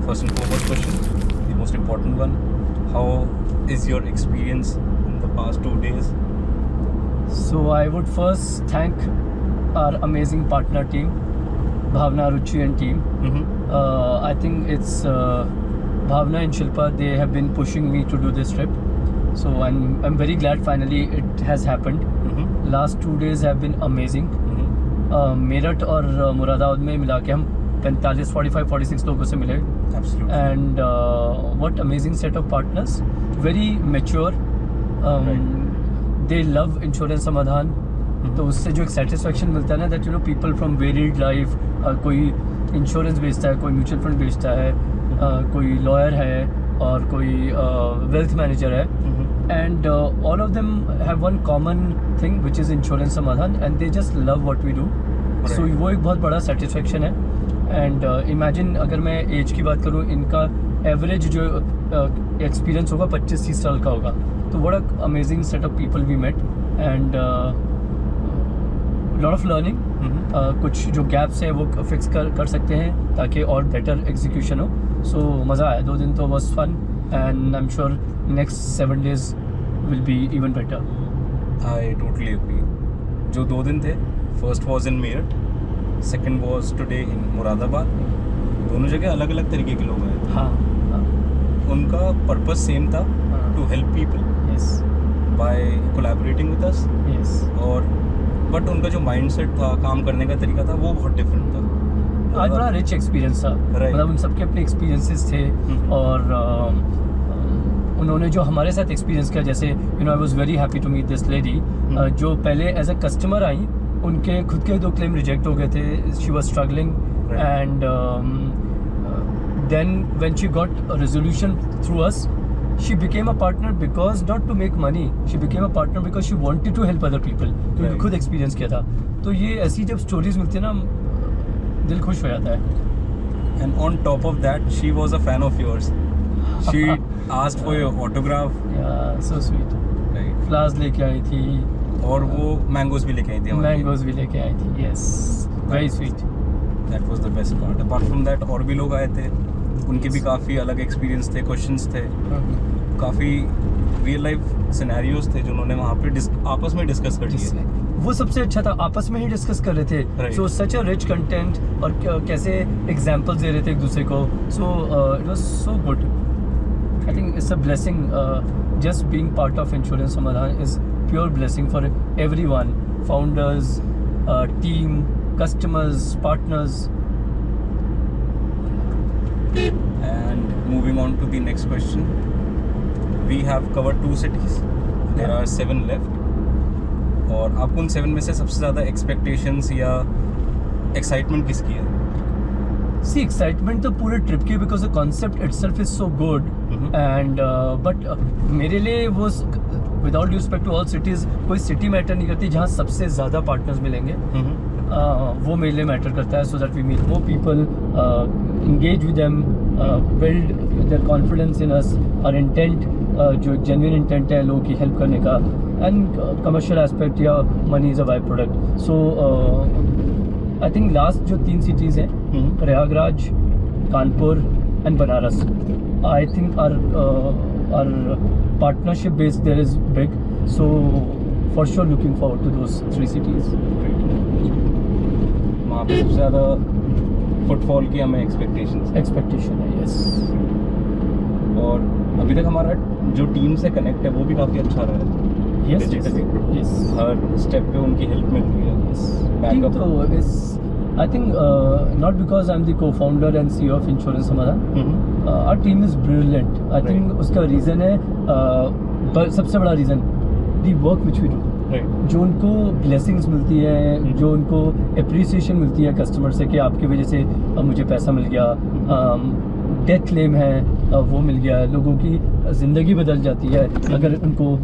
first and foremost question, the most important one. How is your experience in the past 2 days? So I would first thank our amazing partner team, Bhavna, Ruchi and team. I think it's Bhavna and Shilpa, they have been pushing me to do this trip. So I'm very glad finally it has happened. Last 2 days have been amazing. Meerut और मुरादाबाद में मिला के हम 45-46 लोगों से मिले. Absolutely. And what amazing set of partners, very mature. They love insurance समाधान. तो उससे जो एक सेटिस्फेक्शन मिलता है ना, that you know people from varied life, कोई इंश्योरेंस बेचता है, कोई म्यूचुअल फंड बेचता है, कोई लॉयर है और कोई वेल्थ मैनेजर है, and all of them have one common thing which is insurance Samadhan, and they just love what we do. So वो एक बहुत बड़ा सेटिस्फेक्शन है. एंड इमेजिन अगर मैं एज की बात करूँ, इनका एवरेज जो एक्सपीरियंस होगा 25-30 साल का होगा. तो what amazing set of people we met, and lot of learning. कुछ जो गैप्स हैं वो फिक्स कर सकते हैं ताकि और बेटर एग्जीक्यूशन हो. सो मज़ा आया. 2 दिन तो was fun, and I am sure next 7 days will be even better. I totally agree. जो 2 दिन थे, first was in Meerut, second was today in Moradabad. दोनों जगह अलग अलग तरीके के लोग आए. हाँ. उनका पर्पस सेम था, to help people yes by collaborating with us. Yes. और बट उनका जो माइंडसेट था, काम करने का तरीका था, वो बहुत डिफरेंट था. आज बड़ा रिच एक्सपीरियंस था. Right. मतलब उन सबके अपने एक्सपीरियंसेस थे. और उन्होंने जो हमारे साथ एक्सपीरियंस किया, जैसे you know I was very happy to meet this lady, जो पहले एज अ कस्टमर आई, उनके खुद के 2 क्लेम रिजेक्ट हो गए थे. She was struggling, and then when she got a resolution through us, she became a partner because not to make money, she became a partner because she wanted to help other people. तो Right. खुद experience किया था. तो ये ऐसी जब stories मिलती है ना, दिल खुश हो जाता है. And on top of that, she was a fan of yours. She asked for your autograph. Yeah, so sweet. Right. Flowers लेके आई थी, और वो मैंगोज भी लेके आई थी. मैंगोज भी लेके आई थी. Yes, very sweet. That was the best part. Apart from that, और भी लोग आए थे. उनके भी काफ़ी अलग एक्सपीरियंस थे, क्वेश्चंस थे, काफ़ी रियल लाइफ सिनेरियोज थे जो उन्होंने वहाँ पे आपस में डिस्कस कर लिए. वो सबसे अच्छा था, आपस में ही डिस्कस कर रहे थे. Right. So such a rich content, और कैसे एग्जांपल्स दे रहे थे एक दूसरे को. So it was so good. I think it's a blessing. Just being part of insurance Samadhan is pure blessing for everyone. Founders, team, customers, partners. And moving on to the next question, we have covered 2 cities. There are 7 left. और आपको उन 7 में से सबसे ज़्यादा expectations या excitement किसकी है? See, excitement तो पूरे ट्रिप की, because the concept itself is so good. And but मेरे लिए वो, without due respect to all cities, कोई सिटी मैटर नहीं करती. जहाँ सबसे ज़्यादा पार्टनर्स मिलेंगे, वो मेरे लिए मैटर करता है. So that we meet more people, engage with them, build their confidence in us, our intent, जो एक genuine intent है लोगों की हेल्प करने का, and commercial aspect या money is a by product. So I think last जो 3 cities हैं, Prayagraj, Kanpur and Banaras, I think our partnership base there is big. So for sure looking forward to those 3 cities. वहाँ पे सबसे ज़्यादा footfall की हमें expectation है. यस. और अभी तक हमारा जो टीम से कनेक्ट है वो भी काफ़ी अच्छा रहा है. Yes. Digitally. Yes. हर स्टेप पे उनकी हेल्प मिल रही है. Yes. Backup. So is, I think not because I'm the co-founder and CEO of Insurance Samadhan. Our team is brilliant. I think उसका रीज़न है, सबसे बड़ा reason, the work which we do. Right. जो उनको blessings मिलती है, जो उनको अप्रिसिएशन मिलती है कस्टमर से कि आपकी वजह से मुझे पैसा मिल गया, डेथ क्लेम है वो मिल गया, लोगों की ज़िंदगी बदल जाती है अगर उनको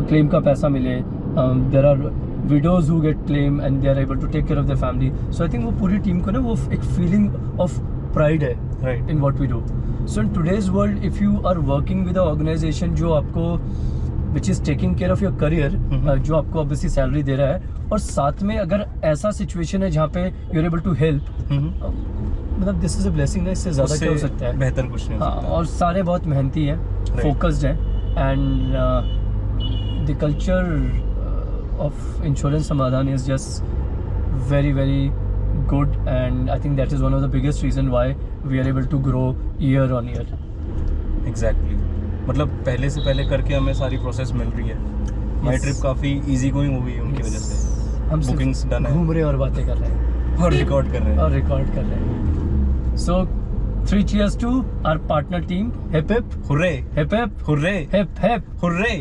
क्लेम का पैसा मिले. There are widows who get claim and they are able to take care of their family. So I think वो पूरी टीम को ना वो एक feeling of pride है Right. in what we do. So in today's world, if you are working with an organization जो आपको which is taking care of your career, जो आपको obviously salary दे रहा है, और साथ में अगर ऐसा situation है जहाँ पे you're able to help, मतलब दिस इज अ ब्लेसिंग ना, इससे ज़्यादा क्या हो सकता है। बेहतर कुछ नहीं हो हाँ, सकता। और सारे बहुत मेहनती हैं, फोकस्ड हैं, and the culture of insurance Samadhan is just very very good, and I think that is one of the biggest reason why we are able to grow year on year. Exactly, मतलब पहले से पहले करके हमें सारी process मिल रही है। माई Yes. Trip काफ़ी इजी गोइंग हो गई है उनकी वजह से। हम Bookings सिर्फ done है। घूम रहे हैं और बातें कर रहे हैं और रिकॉर्ड कर रहे हैं। और रिकॉर्ड कर रहे हैं। So 3 cheers to our partner team. Hip hip hurray, hip hip hurray, hip hip. Hurray,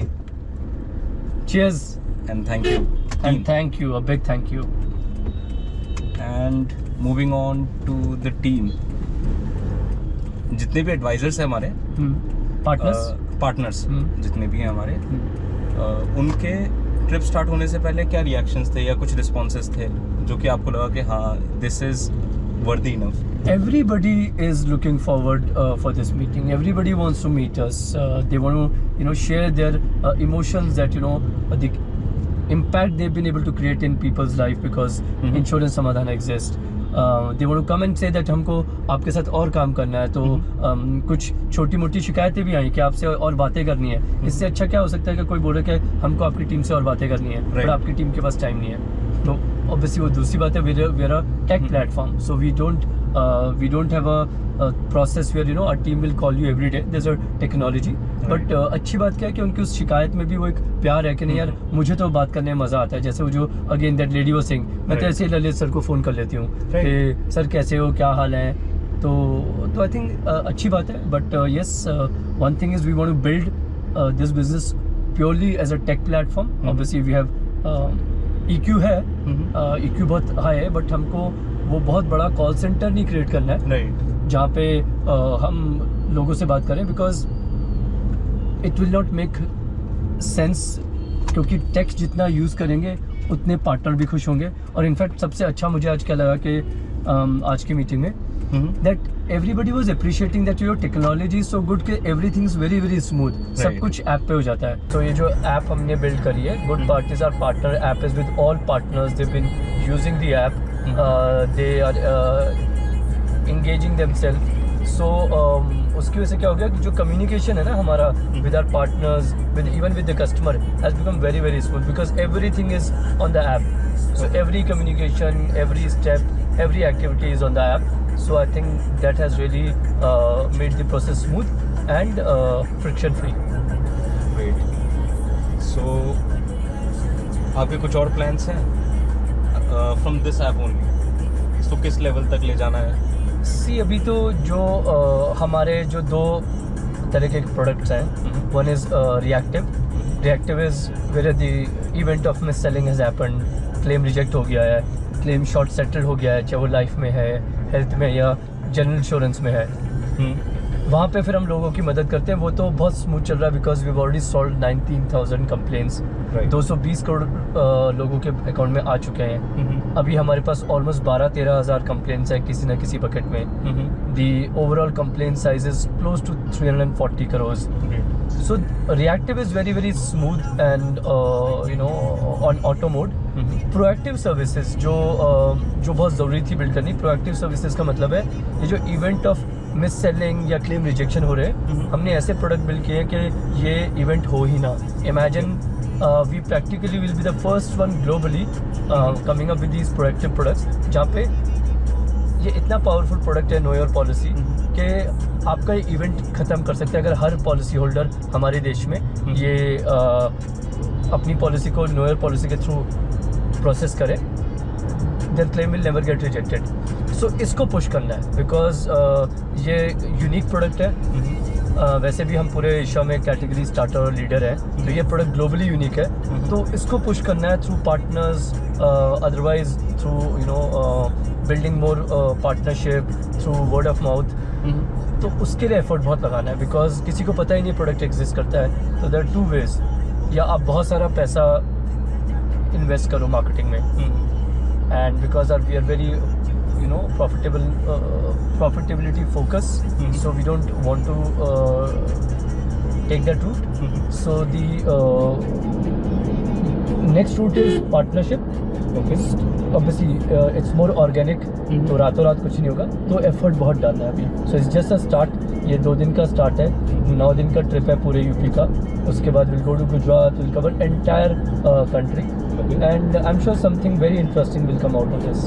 Cheers and thank you. and thank you, a big thank you. And moving on to the team, जितने भी advisers हैं हमारे, Partners. Partners हम्म। जितने भी हैं हमारे, उनके trip start होने से पहले क्या रिएक्शंस थे या कुछ रिस्पॉन्सेस थे जो कि आपको लगा कि हाँ this is worthy enough? Everybody is looking forward for this meeting. Everybody wants to meet us. They want to, share their emotions that, the impact they've been able to create in people's life because Mhm. insurance समाधान exists. They want to come and say that हमको आपके साथ और काम करना है, तो कुछ छोटी मोटी शिकायतें भी आई कि आपसे और बातें करनी है। इससे अच्छा क्या हो सकता है कि कोई बोले कि हमको आपकी टीम से और बातें करनी है, Right. पर आपकी टीम के पास टाइम नहीं है। तो obviously वो दूसरी बात है, we're a tech platform, so we don't have a process where our team will call you every day. There's a technology, but अच्छी बात क्या है कि उनकी उस शिकायत में भी वो एक प्यार है कि नहीं यार मुझे तो बात करने में मज़ा आता है। जैसे वो जो again that lady was saying, मैं तो ऐसे ही ललित सर को फ़ोन कर लेती हूँ कि सर कैसे हो, क्या हाल है। तो आई थिंक अच्छी बात है, but yes, one thing is we want to build this business purely as a tech platform. Obviously we have EQ है, EQ बहुत हाई है, बट हमको वो बहुत बड़ा कॉल सेंटर नहीं क्रिएट करना है राइट। जहाँ पे हम लोगों से बात करें, because it will not make sense, क्योंकि टेक्स्ट जितना यूज़ करेंगे उतने पार्टनर भी खुश होंगे। और इनफैक्ट सबसे अच्छा मुझे आज क्या लगा कि आज की मीटिंग में that everybody was appreciating that your technology is so good कि everything is very very smooth, सब Right. कुछ ऐप पे हो जाता है। तो ये जो ऐप हमने बिल्ड करी है, good part is our partner app, is with all partners, they been using the app, they are engaging themselves. So उसकी वजह से क्या हो गया कि जो कम्युनिकेशन है ना हमारा with our partners, with even with the customer, has become very very smooth because everything is on the app. So every communication, every step, every activity is on the app. So I think that has really made the process smooth and friction free. Great. So आपके कुछ और plans हैं from this app only? इसको किस level तक ले जाना है? सी अभी तो जो हमारे जो दो तरह के प्रोडक्ट्स हैं, one is reactive is where the event of mis selling has happened, claim reject हो गया है, क्लेम शॉर्ट सेटल्ड हो गया है, चाहे वो लाइफ में है, हेल्थ में या जनरल इंश्योरेंस में है, वहाँ पे फिर हम लोगों की मदद करते हैं। वो तो बहुत स्मूथ चल रहा है because we already solve 19,000 complaints, Right. 220 crore लोगों के अकाउंट में आ चुके हैं। अभी हमारे पास ऑलमोस्ट 12-13 हज़ार कंप्लेंट्स हैं किसी ना किसी बकेट में। The overall complaint size is close to 340 crore. So reactive is very very smooth and on auto mode. Proactive services जो बहुत ज़रूरी थी बिल्ड करनी। Proactive services का मतलब है ये जो इवेंट ऑफ मिस सेलिंग या क्लेम रिजेक्शन हो रहे हैं, हमने ऐसे प्रोडक्ट बिल्ड किए हैं कि ये इवेंट हो ही ना। Imagine we practically will be the first one globally coming up with these proactive products, जहाँ पे ये इतना पावरफुल प्रोडक्ट है नो योर पॉलिसी कि आपका ये इवेंट ख़त्म कर सकते हैं अगर हर पॉलिसी होल्डर हमारे देश में ये अपनी पॉलिसी को नो योर पॉलिसी के थ्रू प्रोसेस करे, their claim will never get rejected. So इसको पुश करना है बिकॉज ये यूनिक प्रोडक्ट है। वैसे भी हम पूरे एशिया में कैटेगरी स्टार्टर और लीडर है, तो ये प्रोडक्ट ग्लोबली यूनिक है। तो इसको पुश करना है through partners, otherwise through building more partnership, through word of mouth. तो उसके लिए एफर्ट बहुत लगाना है बिकॉज किसी को पता ही नहीं प्रोडक्ट एग्जिस्ट करता है। तो देयर आर 2 ways, या आप बहुत सारा पैसा इन्वेस्ट करो मार्केटिंग में, and because we are very profitability focus, so we don't want to take that route. So the next route is partnership, Okay. Obviously it's more organic, तो रातों रात कुछ नहीं होगा, तो एफर्ट बहुत डालना है अभी। So it's just a start, ये 2 दिन का स्टार्ट है, 9 दिन का ट्रिप है पूरे यूपी का। उसके बाद will go to Gujarat, will cover entire country, Okay. And I am sure something very interesting will come out of this.